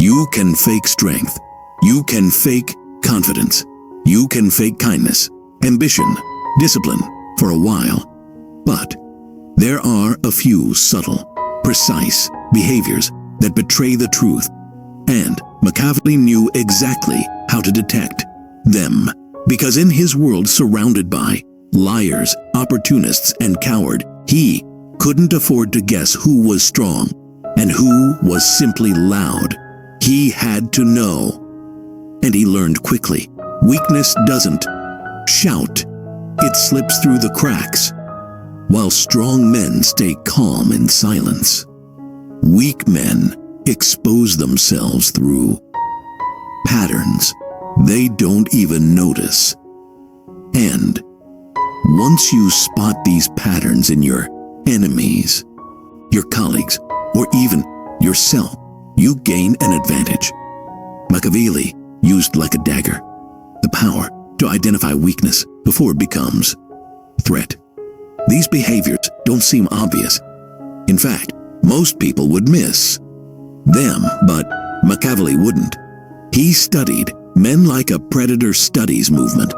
You can fake strength. You can fake confidence. You can fake kindness, ambition, discipline for a while. But there are a few subtle, precise behaviors that betray the truth, and Machiavelli knew exactly how to detect them, because in his world surrounded by liars, opportunists, and coward, he couldn't afford to guess who was strong and who was simply loud. He had to know. And he learned quickly. Weakness doesn't shout. It slips through the cracks, while strong men stay calm in silence. Weak men expose themselves through patterns they don't even notice. And once you spot these patterns in your enemies, your colleagues, or even yourself, you gain an advantage. Machiavelli used like a dagger the power to identify weakness before it becomes threat. These behaviors don't seem obvious. In fact, most people would miss them, but Machiavelli wouldn't. He studied men like a predator studies movement,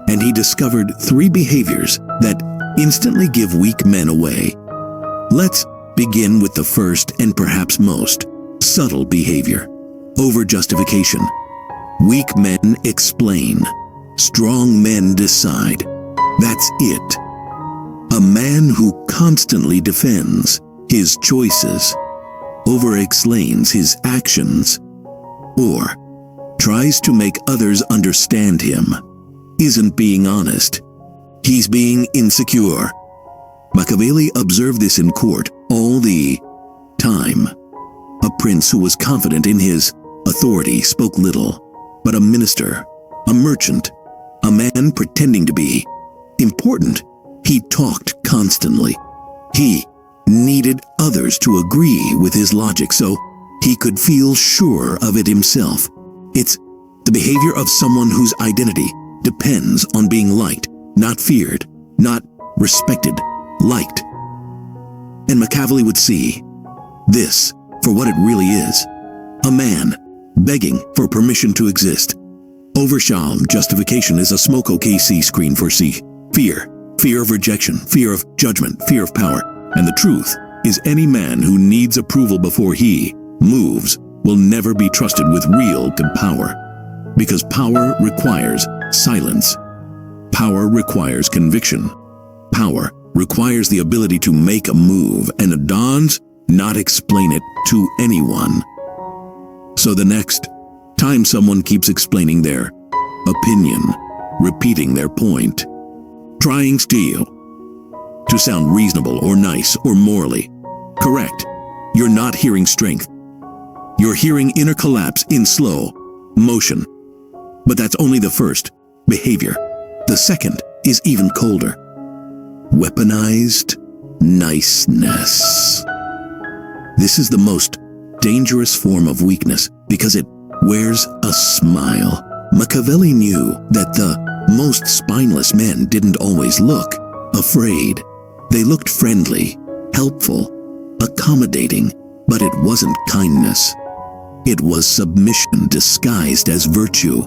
and he discovered 3 behaviors that instantly give weak men away. Let's begin with the first and perhaps most subtle behavior: over-justification. Weak men explain. Strong men decide. That's it. A man who constantly defends his choices, over-explains his actions, or tries to make others understand him, isn't being honest. He's being insecure. Machiavelli observed this in court all the time. A prince who was confident in his authority spoke little, but a minister, a merchant, a man pretending to be important, he talked constantly. He needed others to agree with his logic so he could feel sure of it himself. It's the behavior of someone whose identity depends on being liked, not feared, not respected, liked. And Machiavelli would see this for what it really is: a man begging for permission to exist. Overshalom justification is a smoke OKC screen for fear. Fear of rejection, fear of judgment, fear of power. And the truth is, any man who needs approval before he moves will never be trusted with real good power. Because power requires silence. Power requires conviction. Power requires the ability to make a move and a dance, not explain it to anyone. So the next time someone keeps explaining their opinion, repeating their point, trying to sound reasonable or nice or morally correct, you're not hearing strength. You're hearing inner collapse in slow motion. But that's only the first behavior. The second is even colder. Weaponized niceness. This is the most dangerous form of weakness because it wears a smile. Machiavelli knew that the most spineless men didn't always look afraid. They looked friendly, helpful, accommodating, but it wasn't kindness. It was submission disguised as virtue.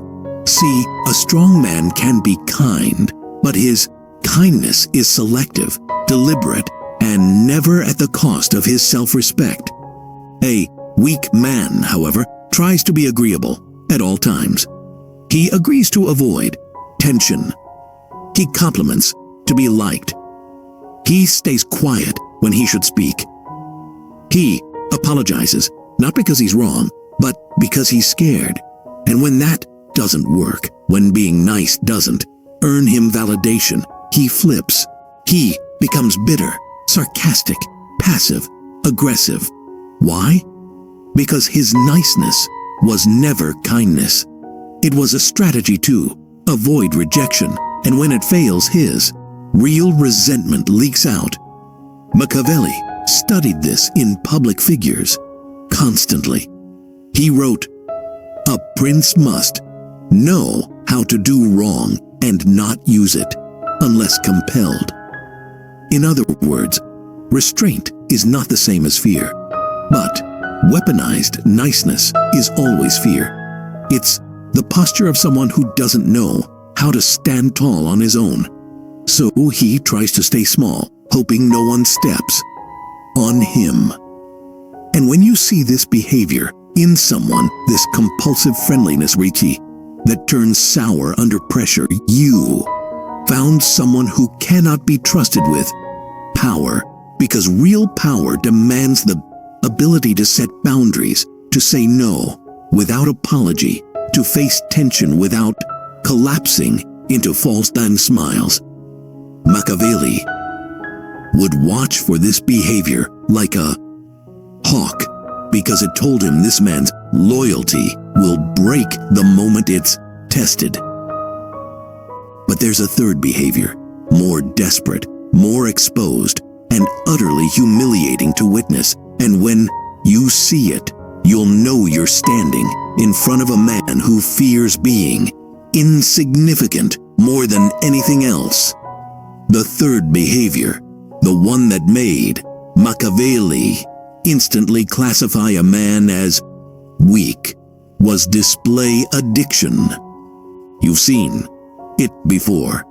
See, a strong man can be kind, but his kindness is selective, deliberate, and never at the cost of his self-respect. A weak man, however, tries to be agreeable at all times. He agrees to avoid tension. He compliments to be liked. He stays quiet when he should speak. He apologizes, not because he's wrong, but because he's scared. And when that doesn't work, when being nice doesn't earn him validation, he flips. He becomes bitter, sarcastic, passive, aggressive. Why? Because his niceness was never kindness. It was a strategy to avoid rejection, and when it fails, his real resentment leaks out. Machiavelli studied this in public figures constantly. He wrote, "A prince must know how to do wrong and not use it unless compelled." In other words, restraint is not the same as fear, but weaponized niceness is always fear. It's the posture of someone who doesn't know how to stand tall on his own. So he tries to stay small, hoping no one steps on him. And when you see this behavior in someone, this compulsive friendliness, Richie, that turns sour under pressure, you found someone who cannot be trusted with power, because real power demands the ability to set boundaries, to say no without apology, to face tension without collapsing into false smiles. Machiavelli would watch for this behavior like a hawk, because it told him this man's loyalty will break the moment it's tested. But there's a third behavior, more desperate, more exposed, and utterly humiliating to witness. And when you see it, you'll know you're standing in front of a man who fears being insignificant more than anything else. The third behavior, the one that made Machiavelli instantly classify a man as weak, was display addiction. You've seen it before.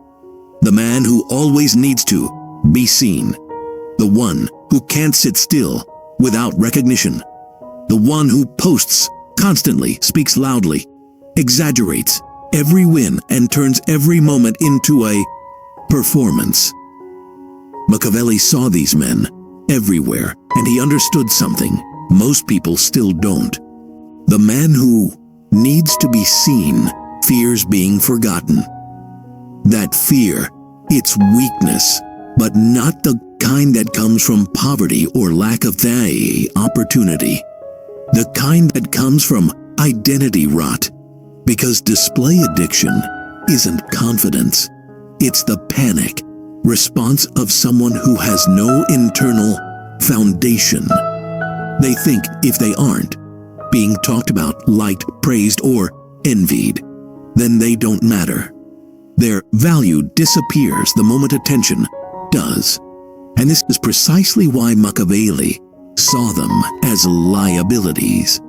The man who always needs to be seen. The one who can't sit still without recognition. The one who posts constantly, speaks loudly, exaggerates every win, and turns every moment into a performance. Machiavelli saw these men everywhere, and he understood something most people still don't. The man who needs to be seen fears being forgotten. That fear, it's weakness, but not the kind that comes from poverty or lack of opportunity. The kind that comes from identity rot, because display addiction isn't confidence. It's the panic response of someone who has no internal foundation. They think if they aren't being talked about, liked, praised, or envied, then they don't matter. Their value disappears the moment attention does. And this is precisely why Machiavelli saw them as liabilities.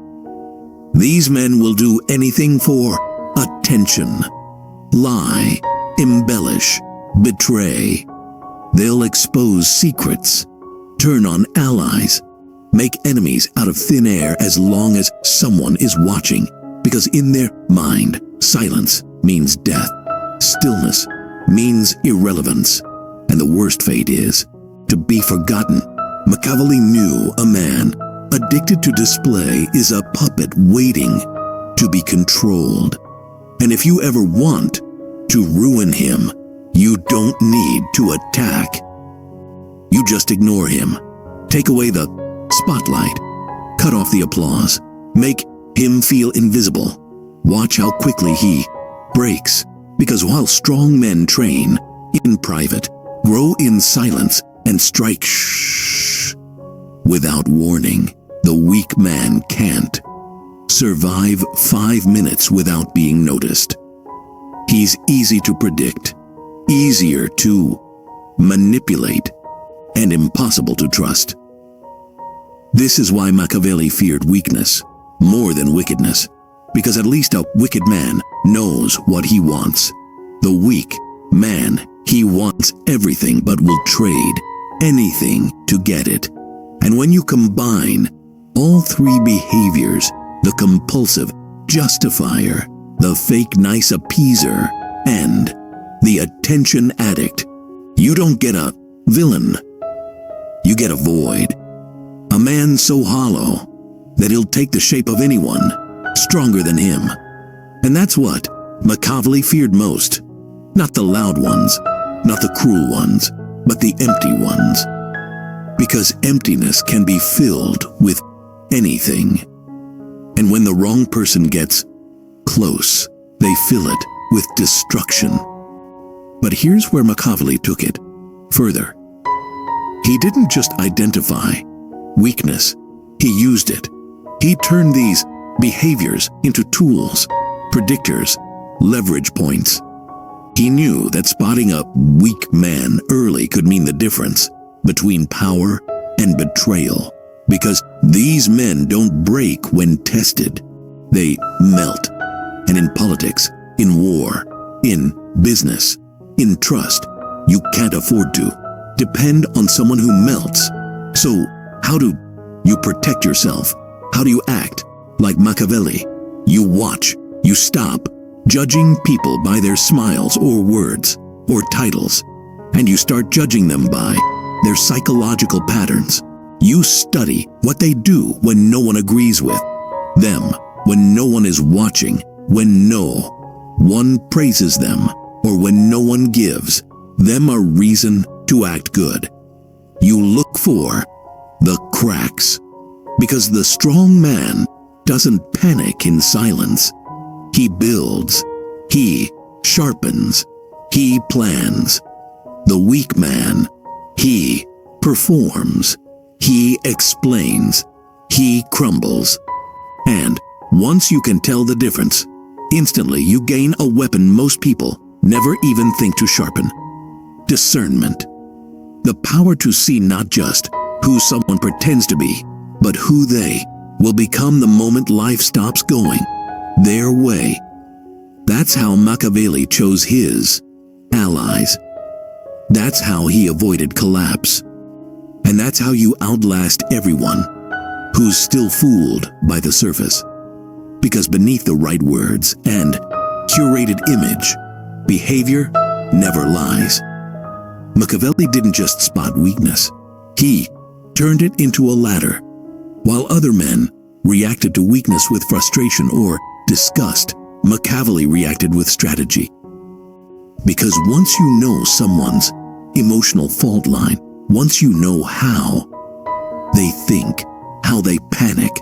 These men will do anything for attention, lie, embellish, betray. They'll expose secrets, turn on allies, make enemies out of thin air as long as someone is watching, because in their mind, silence means death, stillness means irrelevance, and the worst fate is to be forgotten. Machiavelli knew a man addicted to display is a puppet waiting to be controlled. And if you ever want to ruin him, you don't need to attack. You just ignore him. Take away the spotlight. Cut off the applause. Make him feel invisible. Watch how quickly he breaks. Because while strong men train in private, grow in silence, and strike without warning, the weak man can't survive 5 minutes without being noticed. He's easy to predict, easier to manipulate, and impossible to trust. This is why Machiavelli feared weakness more than wickedness, because at least a wicked man knows what he wants. The weak man, he wants everything but will trade anything to get it. And when you combine all three behaviors, the compulsive justifier, the fake nice appeaser, and the attention addict, you don't get a villain. You get a void. A man so hollow that he'll take the shape of anyone stronger than him. And that's what Machiavelli feared most. Not the loud ones, not the cruel ones, but the empty ones. Because emptiness can be filled with anything. And when the wrong person gets close, they fill it with destruction. But here's where Machiavelli took it further. He didn't just identify weakness, he used it. He turned these behaviors into tools, predictors, leverage points. He knew that spotting a weak man early could mean the difference between power and betrayal, because These men don't break when tested. They melt. And in politics, in war, in business, in trust, you can't afford to depend on someone who melts. So, how do you protect yourself? How do you act? Like Machiavelli, you watch, you stop, judging people by their smiles or words or titles, and you start judging them by their psychological patterns. You study what they do when no one agrees with them, when no one is watching, when no one praises them, or when no one gives them a reason to act good. You look for the cracks, because the strong man doesn't panic in silence. He builds, he sharpens, he plans. The weak man, he performs, he explains, he crumbles. And once you can tell the difference, instantly you gain a weapon most people never even think to sharpen: discernment. The power to see not just who someone pretends to be, but who they will become the moment life stops going their way. That's how Machiavelli chose his allies. That's how he avoided collapse. And that's how you outlast everyone who's still fooled by the surface. Because beneath the right words and curated image, behavior never lies. Machiavelli didn't just spot weakness. He turned it into a ladder. While other men reacted to weakness with frustration or disgust, Machiavelli reacted with strategy. Because once you know someone's emotional fault line, once you know how they think, how they panic,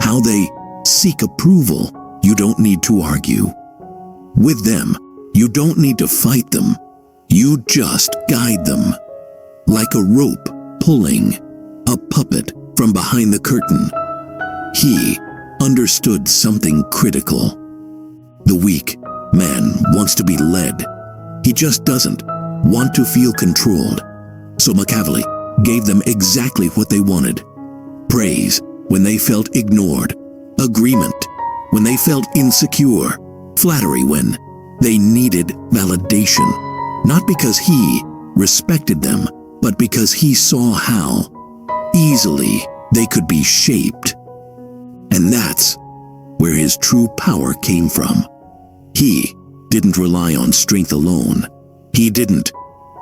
how they seek approval, you don't need to argue with them. You don't need to fight them. You just guide them. Like a rope pulling a puppet from behind the curtain. He understood something critical. The weak man wants to be led. He just doesn't want to feel controlled. So Machiavelli gave them exactly what they wanted: praise when they felt ignored, agreement when they felt insecure, flattery when they needed validation. Not because he respected them, but because he saw how easily they could be shaped. And that's where his true power came from. He didn't rely on strength alone. He didn't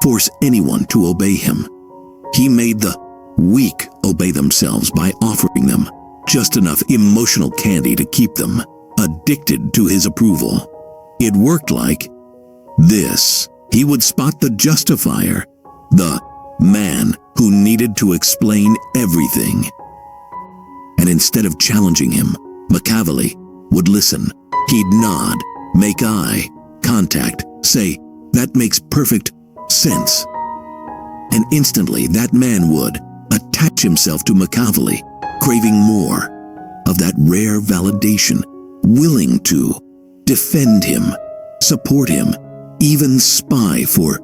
force anyone to obey him. He made the weak obey themselves by offering them just enough emotional candy to keep them addicted to his approval. It worked like this. He would spot the justifier, the man who needed to explain everything. And instead of challenging him, Machiavelli would listen. He'd nod, make eye contact, say, "That makes perfect sense." And instantly that man would attach himself to Machiavelli, craving more of that rare validation, willing to defend him, support him, even spy for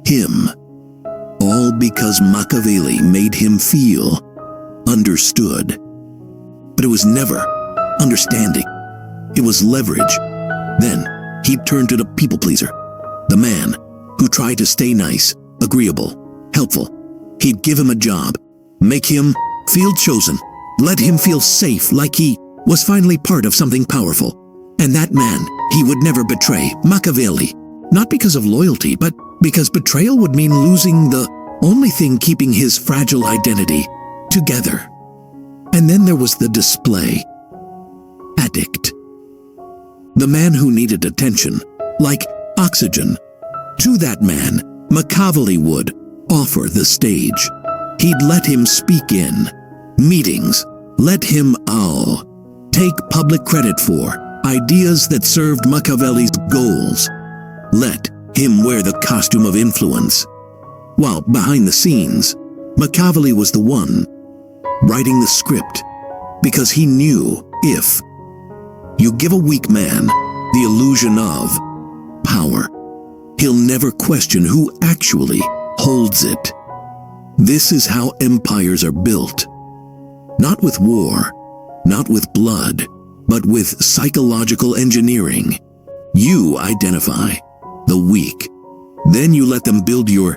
him. All because Machiavelli made him feel understood. But it was never understanding. It was leverage. Then he'd turn to the people pleaser, the man who tried to stay nice, agreeable, helpful. He'd give him a job, make him feel chosen, let him feel safe, like he was finally part of something powerful. And that man he would never betray, Machiavelli. Not because of loyalty, but because betrayal would mean losing the only thing keeping his fragile identity together. And then there was the display addict. The man who needed attention, like oxygen. To that man, Machiavelli would offer the stage. He'd let him speak in meetings, let him take public credit for ideas that served Machiavelli's goals. Let him wear the costume of influence. While behind the scenes, Machiavelli was the one writing the script, because he knew if you give a weak man the illusion of power, he'll never question who actually holds it. This is how empires are built. Not with war, not with blood, but with psychological engineering. You identify the weak. Then you let them build your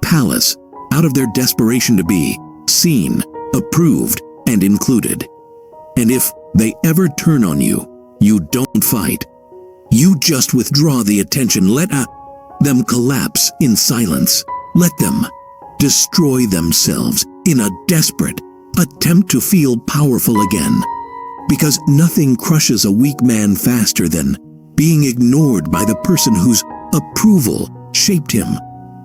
palace out of their desperation to be seen, approved, and included. And if they ever turn on you, you don't fight. You just withdraw the attention, let them collapse in silence. Let them destroy themselves in a desperate attempt to feel powerful again. Because nothing crushes a weak man faster than being ignored by the person whose approval shaped him.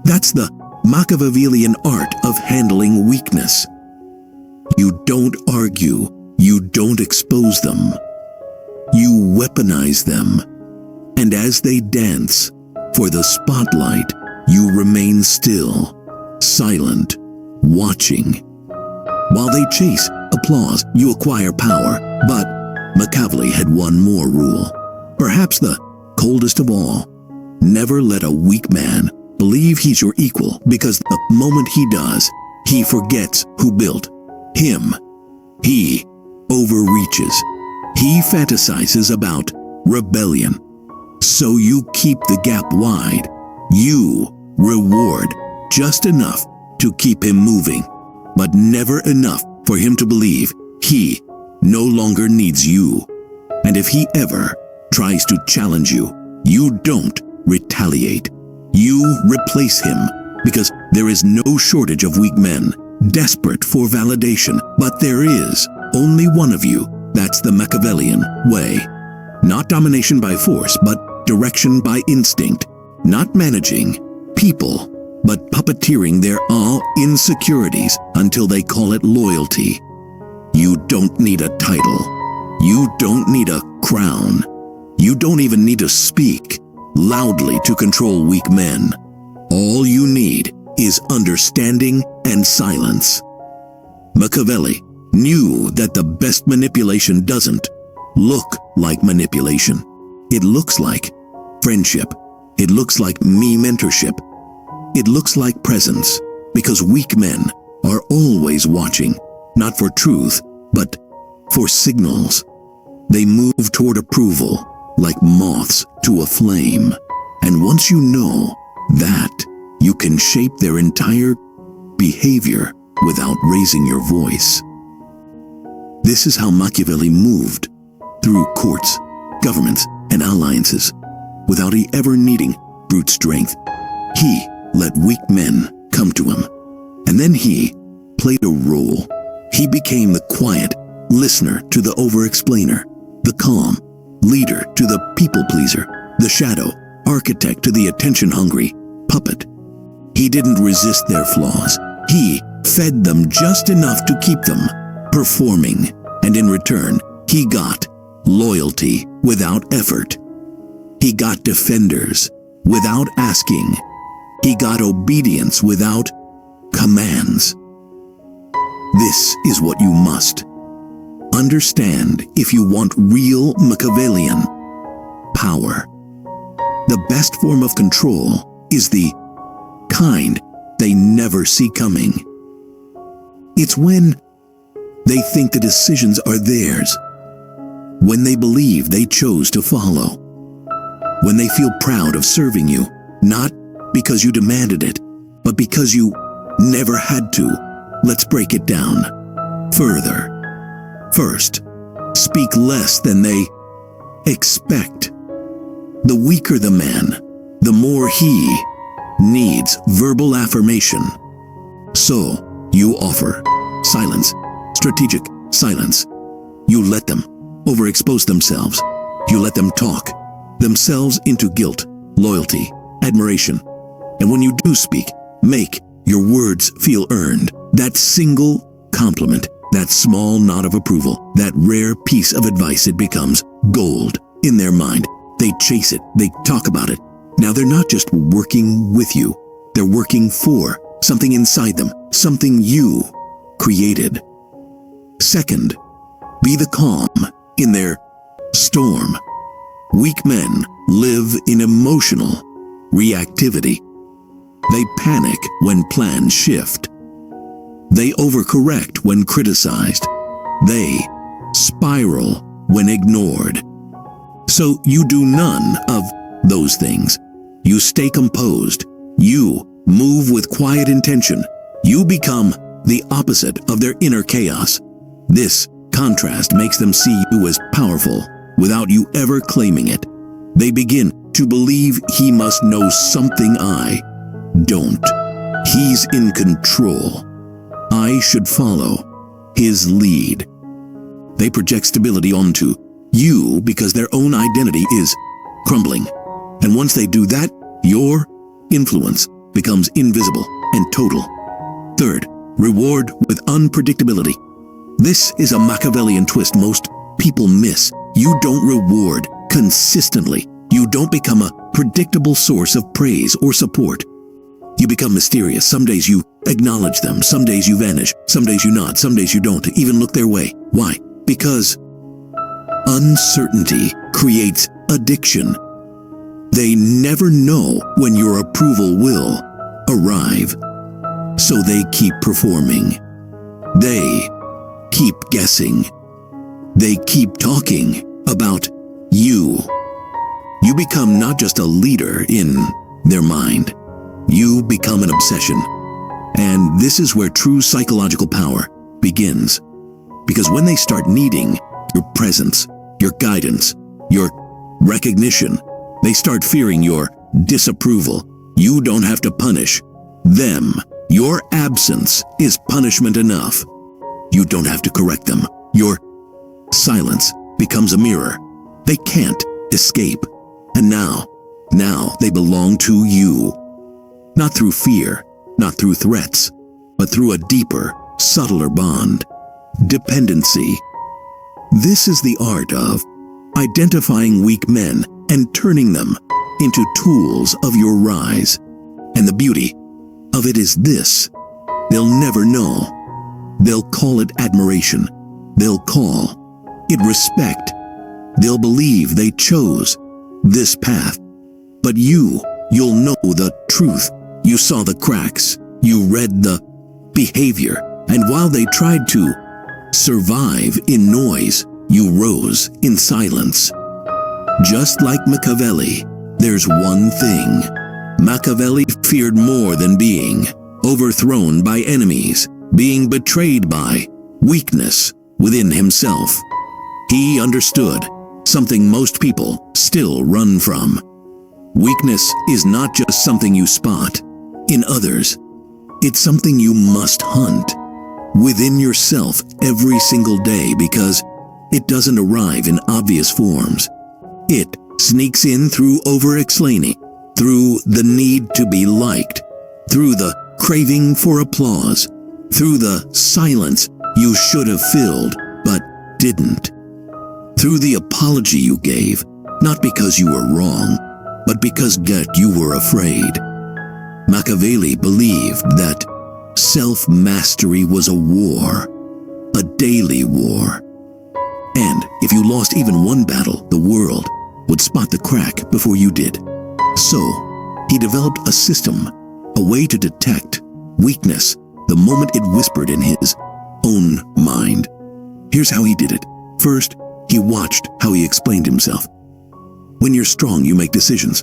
That's the Machiavellian art of handling weakness. You don't argue, you don't expose them. You weaponize them. And as they dance for the spotlight, you remain still, silent, watching. While they chase applause, you acquire power. But Machiavelli had one more rule, perhaps the coldest of all. Never let a weak man believe he's your equal, because the moment he does, he forgets who built him. He overreaches. He fantasizes about rebellion. So you keep the gap wide. You reward just enough to keep him moving, but never enough for him to believe he no longer needs you. And if he ever tries to challenge you, you don't retaliate. You replace him, because there is no shortage of weak men, desperate for validation. But there is only one of you. That's the Machiavellian way. Not domination by force, but direction by instinct. Not managing people, but puppeteering their all insecurities until they call it loyalty. You don't need a title. You don't need a crown. You don't even need to speak loudly to control weak men. All you need is understanding and silence. Machiavelli knew that the best manipulation doesn't look like manipulation. It looks like friendship. It looks like me mentorship. It looks like presence, because weak men are always watching, not for truth, but for signals. They move toward approval like moths to a flame. And once you know that, you can shape their entire behavior without raising your voice. This is how Machiavelli moved through courts, governments, and alliances without he ever needing brute strength. He let weak men come to him, and then he played a role. He became the quiet listener to the over-explainer, the calm leader to the people-pleaser, the shadow architect to the attention-hungry puppet. He didn't resist their flaws. He fed them just enough to keep them performing, and in return, he got loyalty without effort. He got defenders without asking. He got obedience without commands. This is what you must understand if you want real Machiavellian power. The best form of control is the kind they never see coming. It's when they think the decisions are theirs, when they believe they chose to follow, when they feel proud of serving you, not because you demanded it, but because you never had to. Let's break it down further. First, speak less than they expect. The weaker the man, the more he needs verbal affirmation. So, you offer silence, strategic silence. You let them overexpose themselves. You let them talk themselves into guilt, loyalty, admiration. And when you do speak, make your words feel earned. That single compliment, that small nod of approval, that rare piece of advice, it becomes gold in their mind. They chase it, they talk about it. Now they're not just working with you, they're working for something inside them, something you created. Second, be the calm in their storm. Weak men live in emotional reactivity. They panic when plans shift. They overcorrect when criticized. They spiral when ignored. So you do none of those things. You stay composed. You move with quiet intention. You become the opposite of their inner chaos. This contrast makes them see you as powerful without you ever claiming it. They begin to believe he must know something I don't. He's in control. I should follow his lead. They project stability onto you because their own identity is crumbling. And once they do that, your influence becomes invisible and total. Third, reward with unpredictability. This is a Machiavellian twist most people miss. You don't reward consistently. You don't become a predictable source of praise or support. You become mysterious. Some days you acknowledge them. Some days you vanish. Some days you nod. Some days you don't even look their way. Why? Because uncertainty creates addiction. They never know when your approval will arrive. So they keep performing. They keep guessing. They keep talking about you. You become not just a leader in their mind. You become an obsession. And this is where true psychological power begins. Because when they start needing your presence, your guidance, your recognition, they start fearing your disapproval. You don't have to punish them. Your absence is punishment enough. You don't have to correct them. Your silence becomes a mirror. They can't escape. And now they belong to you. Not through fear, not through threats, but through a deeper, subtler bond. Dependency. This is the art of identifying weak men and turning them into tools of your rise. And the beauty of it is this: they'll never know. They'll call it admiration. They'll call it respect. They'll believe they chose this path. But you'll know the truth. You saw the cracks. You read the behavior. And while they tried to survive in noise, you rose in silence. Just like Machiavelli, there's one thing. Machiavelli feared more than being overthrown by enemies, being betrayed by weakness within himself. He understood something most people still run from. Weakness is not just something you spot in others. It's something you must hunt within yourself every single day, because it doesn't arrive in obvious forms. It sneaks in through over-explaining, through the need to be liked, through the craving for applause, through the silence you should have filled but didn't, through the apology you gave, not because you were wrong, but because you were afraid. Machiavelli believed that self-mastery was a war, a daily war. And if you lost even one battle, the world would spot the crack before you did. So, he developed a system, a way to detect weakness the moment it whispered in his own mind. Here's how he did it. First, he watched how he explained himself. When you're strong, you make decisions.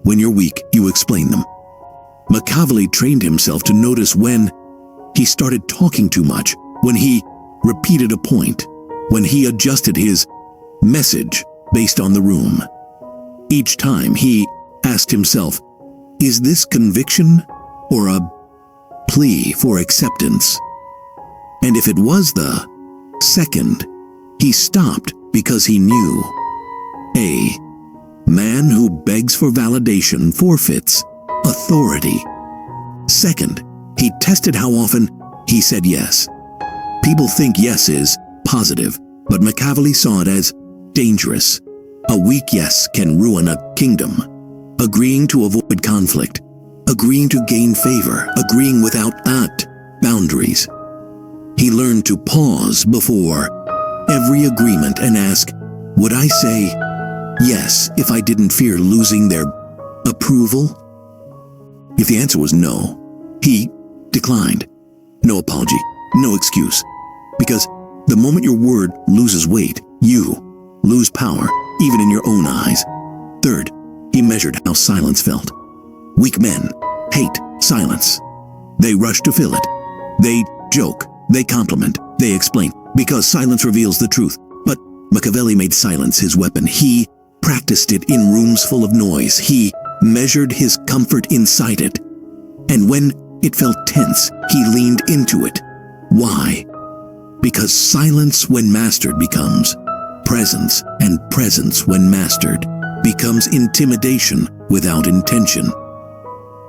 When you're weak, you explain them. Machiavelli trained himself to notice when he started talking too much, when he repeated a point, when he adjusted his message based on the room. Each time he asked himself, is this conviction or a plea for acceptance? And if it was the second, he stopped because he knew. A man who begs for validation forfeits authority. Second, he tested how often he said yes. People think yes is positive, but Machiavelli saw it as dangerous. A weak yes can ruin a kingdom. Agreeing to avoid conflict, agreeing to gain favor, agreeing without boundaries. He learned to pause before every agreement and ask, would I say yes if I didn't fear losing their approval? If the answer was no, he declined. No apology, no excuse, because The moment your word loses weight, you lose power, even in your own eyes. Third, he measured how silence felt. Weak men hate silence. They rush to fill it. They joke, they compliment, they explain, because silence reveals the truth. But Machiavelli made silence his weapon. He practiced it in rooms full of noise. He measured his comfort inside it. And when it felt tense, he leaned into it. Why? Because silence, when mastered, becomes presence, and presence, when mastered, becomes intimidation without intention.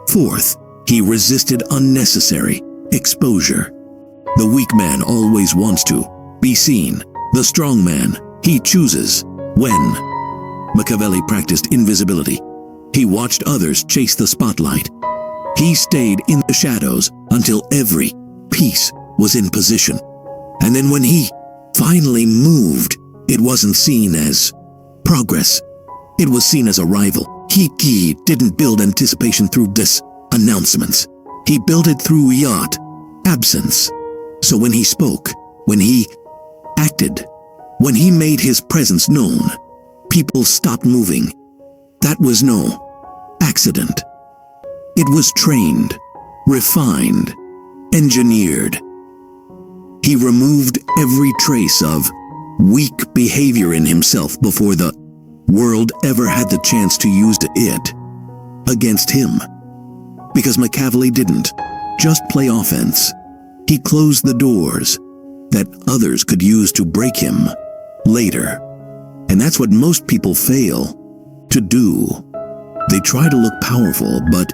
Fourth, he resisted unnecessary exposure. The weak man always wants to be seen. The strong man, he chooses when. Machiavelli practiced invisibility. He watched others chase the spotlight. He stayed in the shadows until every piece was in position. And then when he finally moved, it wasn't seen as progress. It was seen as arrival. He didn't build anticipation through announcements. He built it through absence. So when he spoke, when he acted, when he made his presence known, people stopped moving. That was no accident. It was trained, refined, engineered. He removed every trace of weak behavior in himself before the world ever had the chance to use it against him. Because Machiavelli didn't just play offense. He closed the doors that others could use to break him later. And that's what most people fail to do. They try to look powerful, but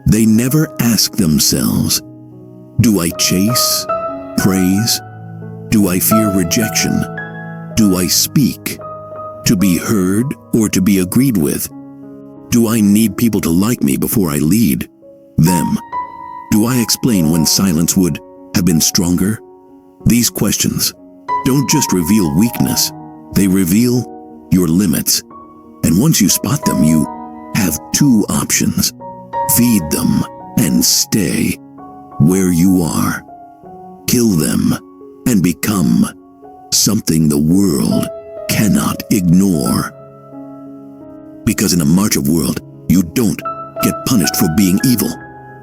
they never ask themselves, do I chase praise? Do I fear rejection? Do I speak to be heard or to be agreed with? Do I need people to like me before I lead them? Do I explain when silence would have been stronger? These questions don't just reveal weakness, they reveal your limits. And once you spot them, you have two options: feed them and stay where you are. Kill them and become something the world cannot ignore. Because in a march of world, you don't get punished for being evil.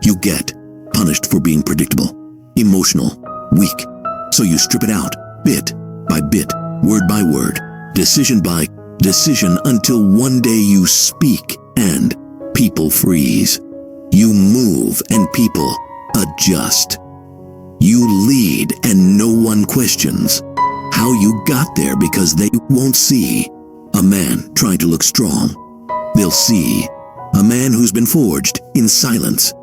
You get punished for being predictable, emotional, weak. So you strip it out, bit by bit, word by word, decision by decision, until one day you speak and people freeze. You move and people adjust. You lead and no one questions how you got there, because they won't see a man trying to look strong. They'll see a man who's been forged in silence.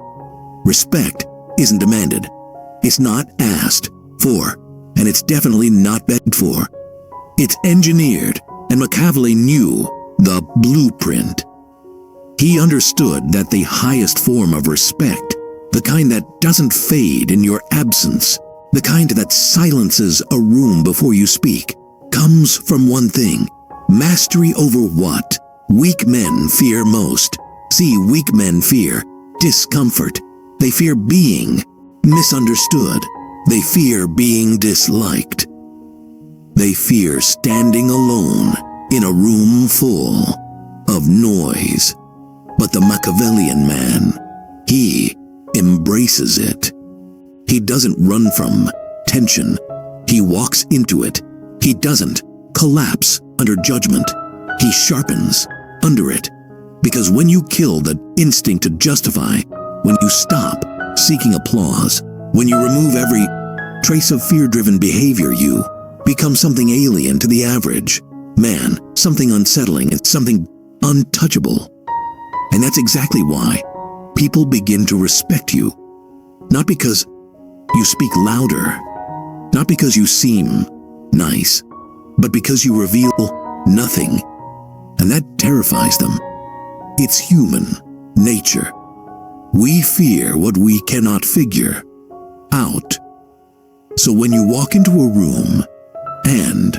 Respect isn't demanded. It's not asked for, and it's definitely not begged for. It's engineered, and Machiavelli knew the blueprint. He understood that the highest form of respect, the kind that doesn't fade in your absence, the kind that silences a room before you speak, comes from one thing: mastery over what weak men fear most. See, weak men fear discomfort. They fear being misunderstood. They fear being disliked. They fear standing alone in a room full of noise. But the Machiavellian man, he embraces it. He doesn't run from tension. He walks into it. He doesn't collapse under judgment. He sharpens under it. Because when you kill the instinct to justify, when you stop seeking applause, when you remove every trace of fear-driven behavior, you become something alien to the average man, something unsettling, and something untouchable. And that's exactly why people begin to respect you. Not because you speak louder, not because you seem nice, but because you reveal nothing. And that terrifies them. It's human nature. We fear what we cannot figure out. So when you walk into a room and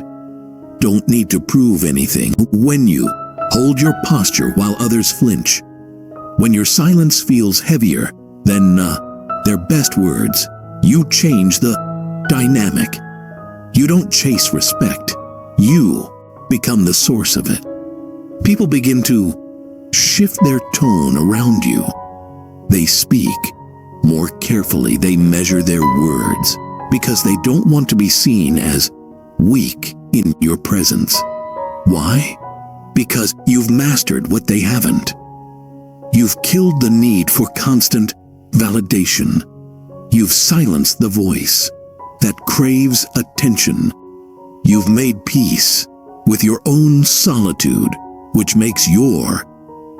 don't need to prove anything, when you hold your posture while others flinch, when your silence feels heavier than their best words, you change the dynamic. You don't chase respect. You become the source of it. People begin to shift their tone around you. They speak more carefully. They measure their words because they don't want to be seen as weak in your presence. Why? Because you've mastered what they haven't. You've killed the need for constant validation. You've silenced the voice that craves attention. You've made peace with your own solitude, which makes your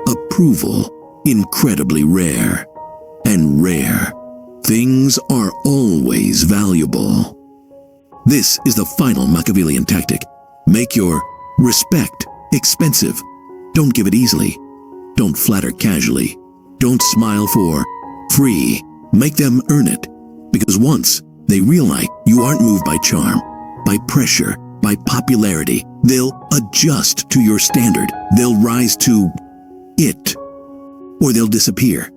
approval incredibly rare. And rare things are always valuable. This is the final Machiavellian tactic. Make your respect expensive. Don't give it easily. Don't flatter casually. Don't smile for free. Make them earn it. Because once they realize you aren't moved by charm, by pressure, by popularity, they'll adjust to your standard. They'll rise to it. Or they'll disappear.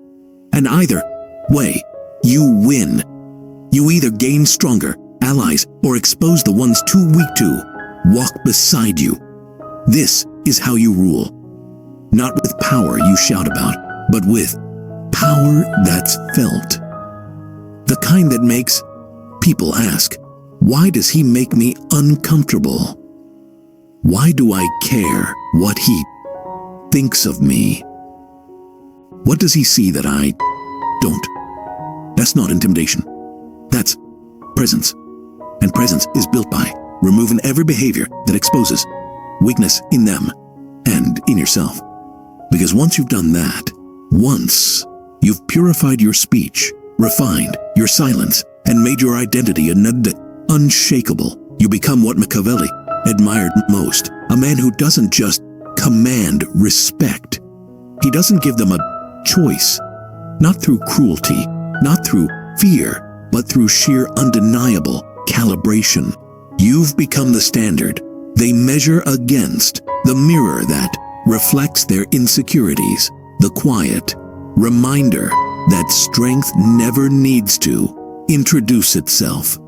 And either way, you win. You either gain stronger allies or expose the ones too weak to walk beside you. This is how you rule. Not with power you shout about, but with power that's felt. The kind that makes people ask, why does he make me uncomfortable? Why do I care what he thinks of me? What does he see that I don't? That's not intimidation. That's presence. And presence is built by removing every behavior that exposes weakness in them and in yourself. Because once you've done that, once you've purified your speech, refined your silence, and made your identity unshakable, you become what Machiavelli admired most, a man who doesn't just command respect. He doesn't give them a choice, not through cruelty, not through fear, but through sheer undeniable calibration. You've become the standard they measure against, the mirror that reflects their insecurities, the quiet reminder that strength never needs to introduce itself.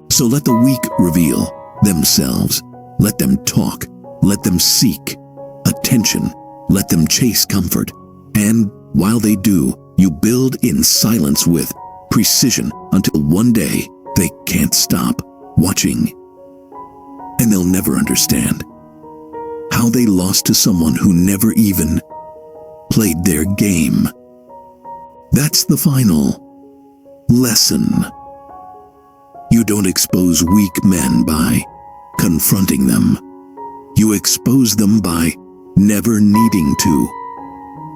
So let the weak reveal themselves. Let them talk. Let them seek attention. Let them chase comfort. And while they do, you build in silence with precision until one day they can't stop watching. And they'll never understand how they lost to someone who never even played their game. That's the final lesson. You don't expose weak men by confronting them. You expose them by never needing to.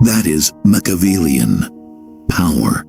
That is Machiavellian power.